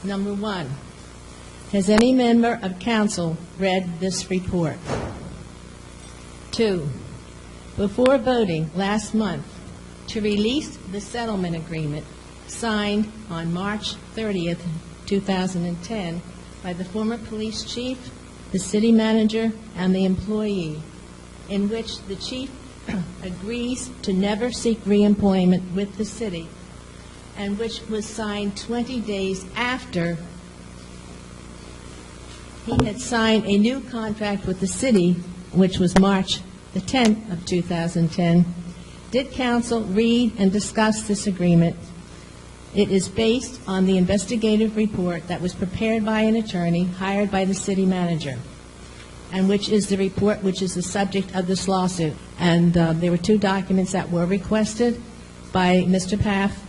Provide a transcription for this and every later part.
Number one, has any member of council read this report? 2, before voting last month to release the settlement agreement signed on March 30th, 2010 by the former police chief, the city manager, and the employee, in which the chief agrees to never seek reemployment with the city, and which was signed 20 days after he had signed a new contract with the city, which was March the 10th of 2010. Did council read and discuss this agreement? It is based on the investigative report that was prepared by an attorney hired by the city manager, and which is the report which is the subject of this lawsuit. And there were 2 documents that were requested by Mr. Paff.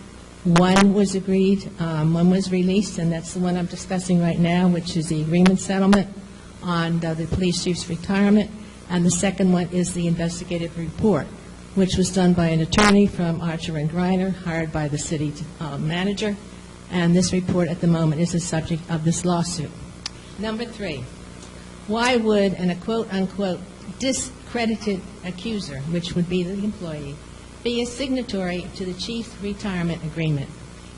One was agreed, one was released, and that's the one I'm discussing right now, which is the agreement settlement on the police chief's retirement. And the second one is the investigative report, which was done by an attorney from Archer and Griner, hired by the city manager. And this report at the moment is the subject of this lawsuit. Number 3, why would a quote-unquote discredited accuser, which would be the employee, be a signatory to the chief's retirement agreement?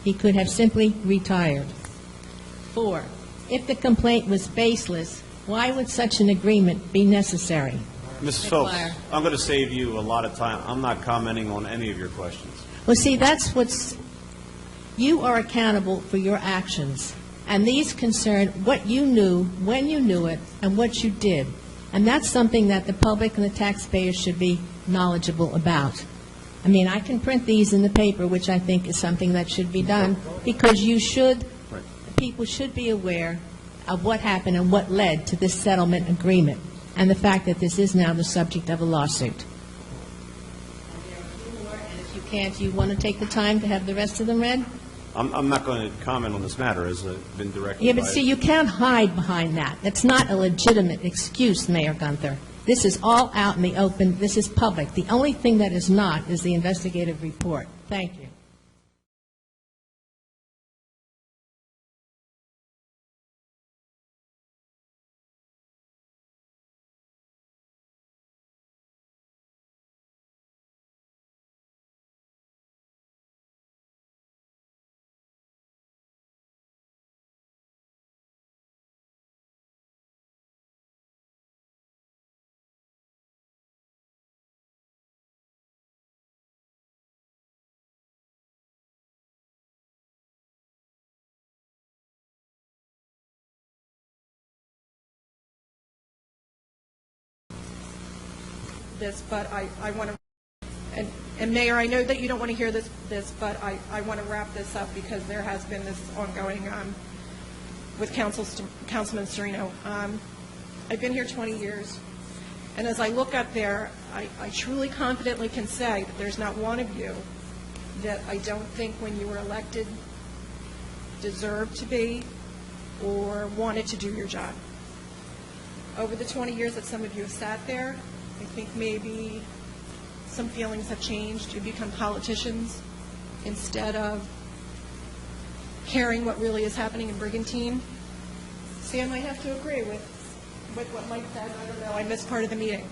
He could have simply retired. 4, if the complaint was baseless, why would such an agreement be necessary? Mrs. Phillips, I'm going to save you a lot of time. I'm not commenting on any of your questions. Well, see, that's what's, you are accountable for your actions, and these concern what you knew, when you knew it, and what you did. And that's something that the public and the taxpayers should be knowledgeable about. I mean, I can print these in the paper, which I think is something that should be done, because you should, people should be aware of what happened and what led to this settlement agreement, and the fact that this is now the subject of a lawsuit. And if you can't, you want to take the time to have the rest of them read? I'm not going to comment on this matter, as been directed Yeah, but by... see, you can't hide behind that. That's not a legitimate excuse, Mayor Guenther. This is all out in the open. This is public. The only thing that is not is the investigative report. Thank you. This, but I want to, and Mayor, I know that you don't want to hear this, but I want to wrap this up because there has been this ongoing with Councilman Serino. I've been here 20 years, and as I look up there, I truly confidently can say that there's not one of you that I don't think when you were elected deserved to be or wanted to do your job. Over the 20 years that some of you have sat there, I think maybe some feelings have changed. You've become politicians instead of caring what really is happening in Brigantine. Sam, I have to agree with what Mike said. I don't know, I missed part of the meeting.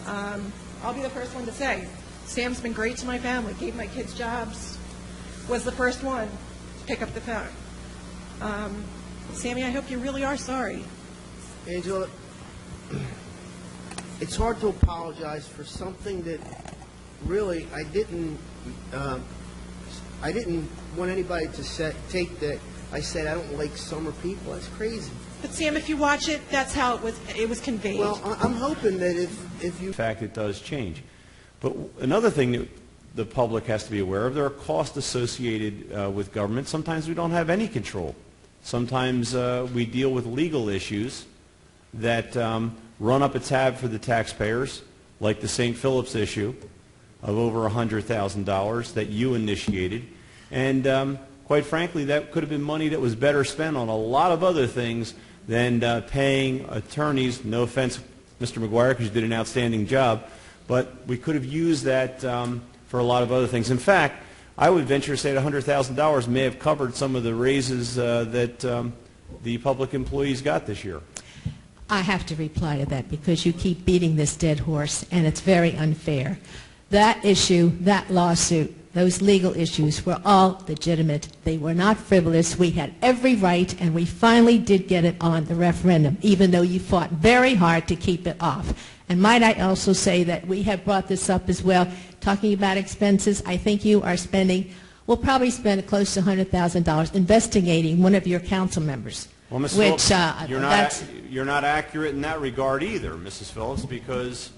I'll be the first one to say, Sam's been great to my family, gave my kids jobs, was the first one to pick up the phone. Sammy, I hope you really are sorry. Angela, it's hard to apologize for something that really I didn't want anybody to take that I said I don't like summer people. That's crazy. But Sam, if you watch it, that's how it was conveyed. Well, I'm hoping that if you... In fact, it does change. But another thing that the public has to be aware of, there are costs associated with government. Sometimes we don't have any control. Sometimes we deal with legal issues that run up a tab for the taxpayers, like the St. Philip's issue of over $100,000 that you initiated. And quite frankly, that could have been money that was better spent on a lot of other things than paying attorneys. No offense, Mr. McGuire, because you did an outstanding job, but we could have used that for a lot of other things. In fact, I would venture to say that $100,000 may have covered some of the raises that the public employees got this year. I have to reply to that because you keep beating this dead horse, and it's very unfair. That issue, that lawsuit, those legal issues were all legitimate. They were not frivolous. We had every right, and we finally did get it on the referendum, even though you fought very hard to keep it off. And might I also say that we have brought this up as well, talking about expenses. I think you are spending, we'll probably spend close to $100,000 investigating one of your council members. Well, Ms. Which, Phillips, you're not accurate in that regard either, Mrs. Phillips, because,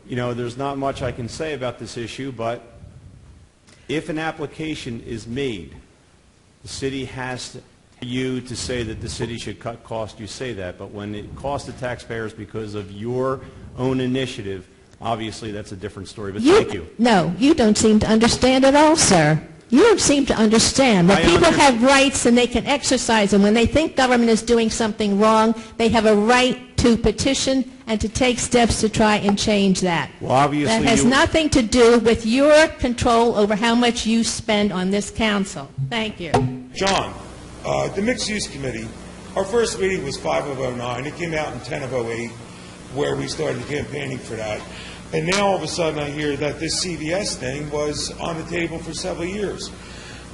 you know, there's not much I can say about this issue, but if an application is made, the city has you to say that the city should cut costs, you say that, but when it costs the taxpayers because of your own initiative, obviously that's a different story, but thank you. No, you don't seem to understand at all, sir. You don't seem to understand that people have rights and they can exercise them. When they think government is doing something wrong, they have a right to petition and to take steps to try and change that. Well, obviously that has nothing to do with your control over how much you spend on this council. Thank you. John, the Mixed Use Committee, our first meeting was 5 of 09. It came out in 10 of 08, where we started campaigning for that. And now all of a sudden I hear that this CVS thing was on the table for several years.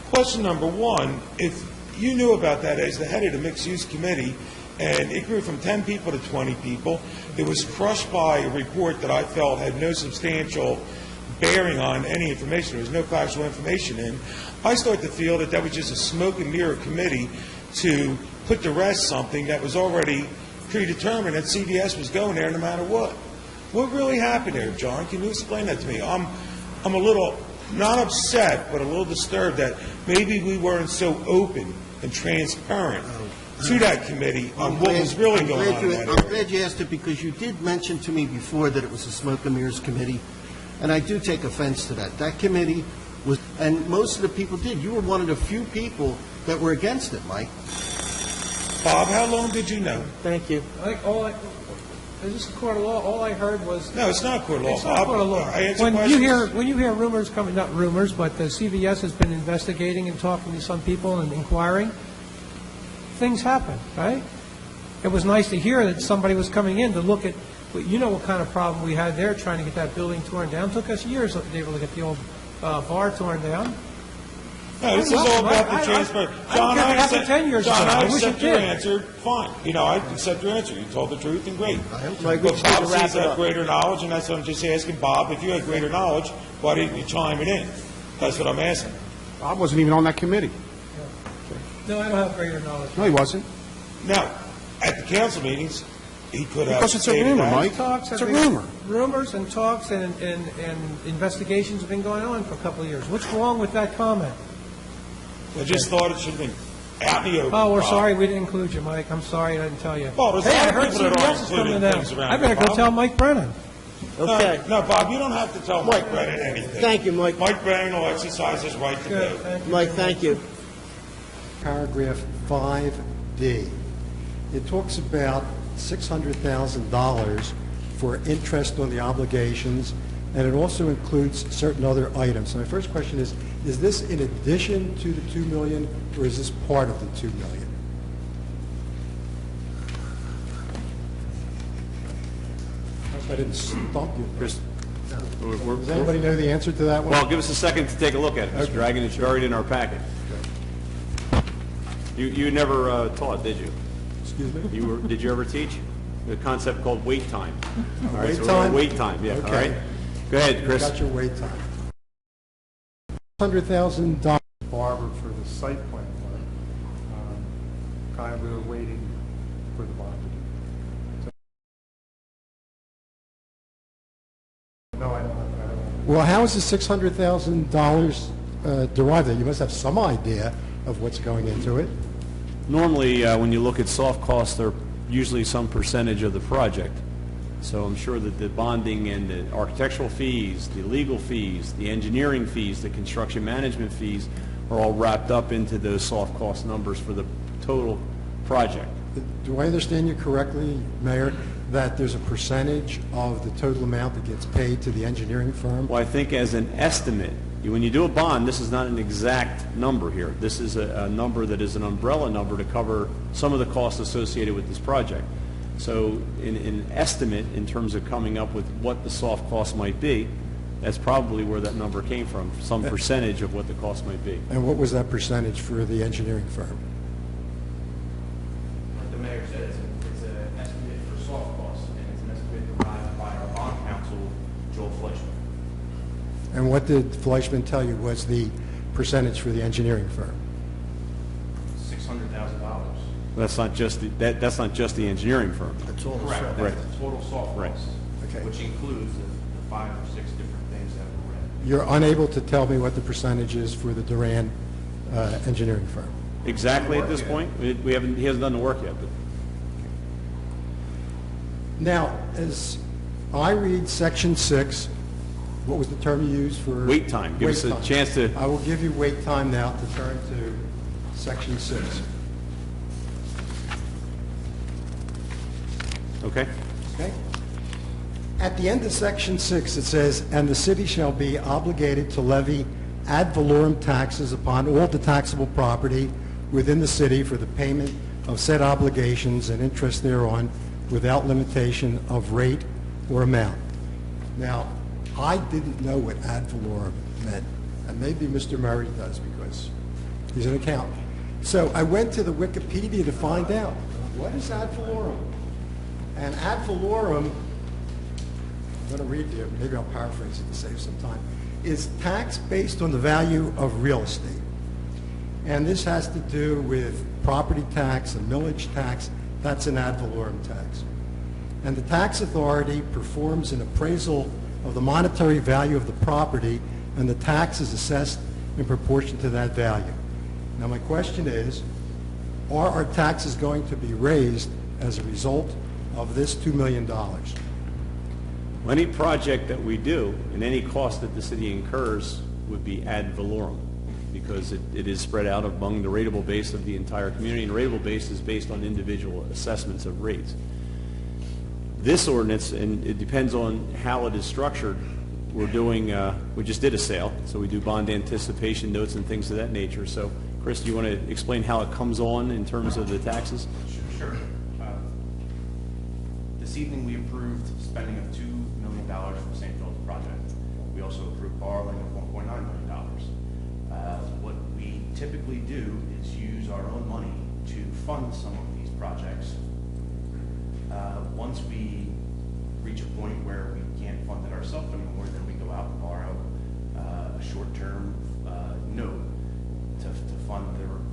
Question number one, if you knew about that as the head of the Mixed Use Committee, and it grew from 10 people to 20 people, it was crushed by a report that I felt had no substantial bearing on any information. There was no factual information in. I start to feel that that was just a smoke and mirror committee to put to rest something that was already predetermined that CVS was going there no matter what. What really happened there, John? Can you explain that to me? I'm a little, not upset, but a little disturbed that maybe we weren't so open and transparent to that committee on what was really going on in that area. I'm glad you asked it, because you did mention to me before that it was a smoke and mirrors committee, and I do take offense to that. That committee was, and most of the people did. You were one of the few people that were against it, Mike. Bob, how long did you know? Thank you. Is this a court of law? All I heard was... No, it's not a court of law, It's not a court of law. I answer When questions. you hear rumors coming, not rumors, but the CVS has been investigating and talking to some people and inquiring, things happen, right? It was nice to hear that somebody was coming in to look at, you know what kind of problem we had there trying to get that building torn down. It took us years to be able to get the old bar torn down. No, this is all about the transparency. John, I accept 10 years ago. John, I I wish accept it your did. answer, fine. You know, I accept your answer. You told the truth, and great. Mike, But Bob seems to have greater knowledge, and that's what I'm just asking. Bob, if you had greater knowledge, why didn't you chime it in? That's what I'm asking. Bob wasn't even on that committee. No, I don't have greater knowledge. No, he wasn't. Now, at the council meetings, he could have... Because it's a stated rumor, that. Mike. Talks It's have a been- rumor. Rumors and talks and investigations have been going on for a couple of years. What's wrong with that comment? I just thought it should have been out in the open. Oh, we're Bob. sorry we didn't include you, Mike. I'm sorry I didn't tell you. Well, there's a Hey, lot I of heard people that aren't CBS is coming including down. things around I better here, go Bob. tell Mike Brennan. Okay. No, Bob, you don't have to tell Mike Brennan anything. Thank you, Mike. Mike Brennan will exercise his right to Good, vote. thank you. Mike, thank you. Paragraph 5D. It talks about $600,000 for interest on the obligations, and it also includes certain other items. So my first question is this in addition to the $2 million, or is this part of the $2 million? I hope I didn't stump you. Chris, Does anybody know the answer to that one? well, give us a second to take a look at it, Mr. Dragon. It's buried in our packet. You never taught, did you? Excuse me? Did you ever teach the concept called wait time? All right, Wait so we're on time? wait time, yeah, all Okay. right? Go ahead, Chris. Got your wait time. $100,000. Barber for the site plan work. Kind of we were waiting for the bond. No, I don't. Well, how is the $600,000 derived? You must have some idea of what's going into it. Normally, when you look at soft costs, they're usually some percentage of the project. So I'm sure that the bonding and the architectural fees, the legal fees, the engineering fees, the construction management fees are all wrapped up into those soft cost numbers for the total project. Do I understand you correctly, Mayor, that there's a percentage of the total amount that gets paid to the engineering firm? Well, I think as an estimate, When you do a bond, this is not an exact number here. This is a number that is an umbrella number to cover some of the costs associated with this project. So in an estimate in terms of coming up with what the soft cost might be, that's probably where that number came from, some percentage of what the cost might be. And what was that percentage for the engineering firm? Like the mayor said, it's an estimate for soft costs, and it's an estimate provided by our bond counsel, Joel Fleischman. And what did Fleischman tell you was the percentage for the engineering firm? $600,000. That's not just that's not just the engineering firm. That's all the Correct, stuff. that's the total soft Right. cost, Okay. which includes the 5 or 6 different things that were read. You're unable to tell me what the percentage is for the Duran engineering firm? Exactly at this point, he hasn't done the work yet. But Now, as I read Section 6, what was the term you used for? Wait time. Give us a chance to- I will give you wait time now to turn to Section 6. okay. Okay? At the end of Section 6, it says, "And the city shall be obligated to levy ad valorem taxes upon all the taxable property within the city for the payment of said obligations and interest thereon without limitation of rate or amount." Now, I didn't know what ad valorem meant, and maybe Mr. Murray does because he's an accountant. So I went to the Wikipedia to find out, what is ad valorem? And ad valorem, I'm going to read you, maybe I'll paraphrase it to save some time, is tax based on the value of real estate. And this has to do with property tax, a millage tax, that's an ad valorem tax. And the tax authority performs an appraisal of the monetary value of the property, and the tax is assessed in proportion to that value. Now my question is, are our taxes going to be raised as a result of this $2 million? Any project that we do and any cost that the city incurs would be ad valorem because it is spread out among the rateable base of the entire community, and the rateable base is based on individual assessments of rates. This ordinance, and it depends on how it is structured, we're doing, we just did a sale, so we do bond anticipation notes and things of that nature. So, Chris, do you want to explain how it comes on in terms of the taxes? Sure. This evening, we approved spending of $2 million for the St. Philip's project. We also approved borrowing of $1.9 million. What we typically do is use our own money to fund some of these projects. Once we reach a point where we can't fund it ourselves anymore, then we go out and borrow a short-term note to fund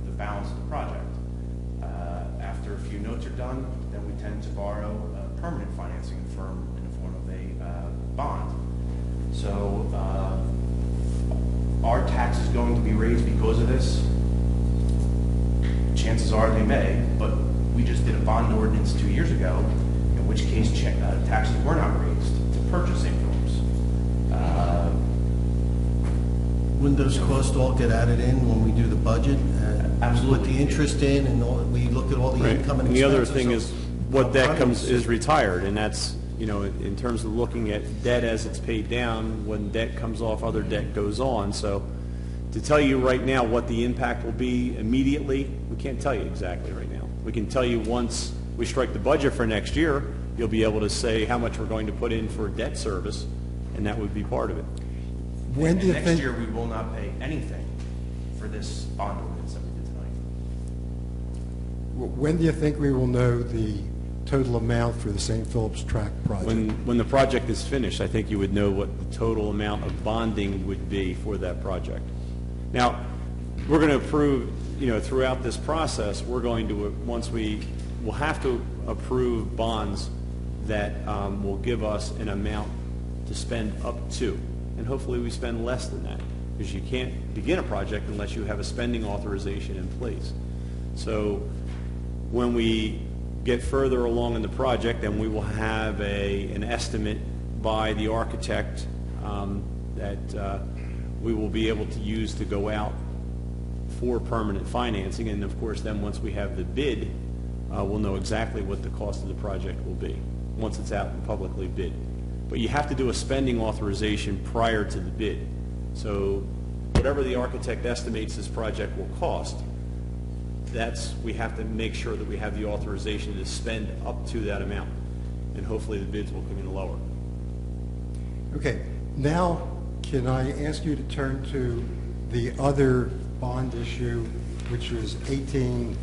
the balance of the project. After a few notes are done, then we tend to borrow a permanent financing firm in the form of a bond. So our tax is going to be raised because of this. Chances are they may, but we just did a bond ordinance 2 years ago, in which case taxes were not raised to purchase St. Philip's. Wouldn't those costs all get added in when we do the budget? Absolutely. Put the interest in, and we look at all the income and And the expenses. other thing is what debt is retired, and that's, in terms of looking at debt as it's paid down, when debt comes off, other debt goes on. So to tell you right now what the impact will be immediately, we can't tell you exactly right now. We can tell you once we strike the budget for next year, you'll be able to say how much we're going to put in for debt service, and that would be part of it. When do you Next think? year, we will not pay anything for this bond ordinance that we did tonight. When do you think we will know the total amount for the St. Philip's Tract project? When the project is finished, I think you would know what the total amount of bonding would be for that project. Now, we're going to approve, throughout this process, we're going to, we'll have to approve bonds that will give us an amount to spend up to. And hopefully we spend less than that, because you can't begin a project unless you have a spending authorization in place. So when we get further along in the project, then we will have an estimate by the architect that we will be able to use to go out for permanent financing. And of course, then once we have the bid, we'll know exactly what the cost of the project will be once it's out and publicly bid. But you have to do a spending authorization prior to the bid. So whatever the architect estimates this project will cost, we have to make sure that we have the authorization to spend up to that amount, and hopefully the bids will come in lower. Okay, now can I ask you to turn to the other bond issue, which was 18-2009,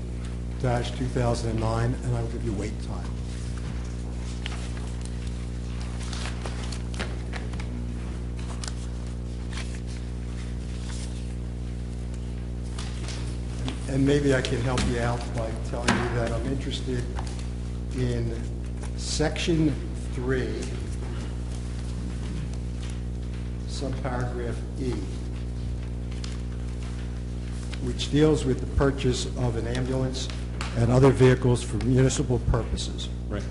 and I will give you wait time. And maybe I can help you out by telling you that I'm interested in Section 3, subparagraph E, which deals with the purchase of an ambulance and other vehicles for municipal purposes. Right.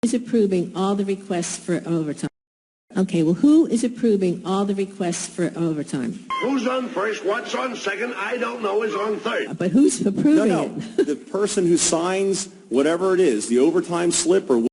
Is approving all the requests for overtime? Okay, well, who is approving all the requests for overtime? Who's on first, what's on second, I don't know, is on third. But who's approving No, it? the person who signs whatever it is, the overtime slip or